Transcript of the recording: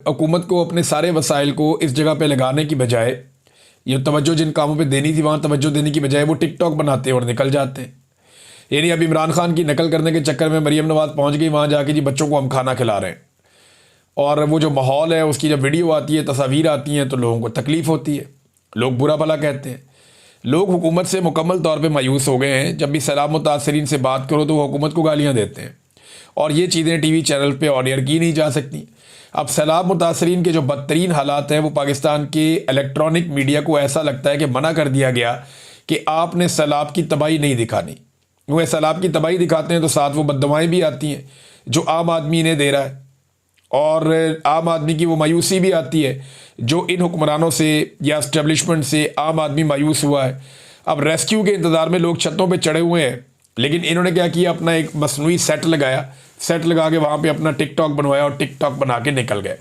हुकूमत को अपने सारे वसाइल को इस जगह पे लगाने की बजाय, ये तवज्जो जिन कामों पे देनी थी वहाँ तवज्जो देने की बजाय वो टिकटॉक बनाते और निकल जाते हैं। यानी अब इमरान खान की नकल करने के चक्कर में मरीम नवाज पहुँच गई वहाँ जाके, जी बच्चों को हम खाना खिला रहे हैं, और वो जो माहौल है उसकी जब वीडियो आती है, तस्वीर आती हैं, तो लोगों को तकलीफ़ होती है, लोग बुरा भला कहते हैं। लोग हुकूमत से मुकम्मल तौर पे मायूस हो गए हैं। जब भी सैलाब मुतासरीन से बात करो तो वो हुकूमत को गालियाँ देते हैं, और ये चीज़ें टीवी चैनल पे ऑन एयर की नहीं जा सकती। अब सैलाब मुतासरीन के जो बदतरीन हालात हैं वो पाकिस्तान के इलेक्ट्रॉनिक मीडिया को ऐसा लगता है कि मना कर दिया गया कि आपने सैलाब की तबाही नहीं दिखानी। वो सैलाब की तबाही दिखाते हैं तो साथ वो बददुआएँ भी आती हैं जो आम आदमी इन्हें दे रहा है, और आम आदमी की वो मायूसी भी आती है जो इन हुक्मरानों से या इस्टेब्लिशमेंट से आम आदमी मायूस हुआ है। अब रेस्क्यू के इंतज़ार में लोग छतों पे चढ़े हुए हैं, लेकिन इन्होंने क्या किया, अपना एक मसनूई सेट लगाया, सेट लगा के वहाँ पे अपना टिकटॉक बनवाया और टिकटॉक बना के निकल गए।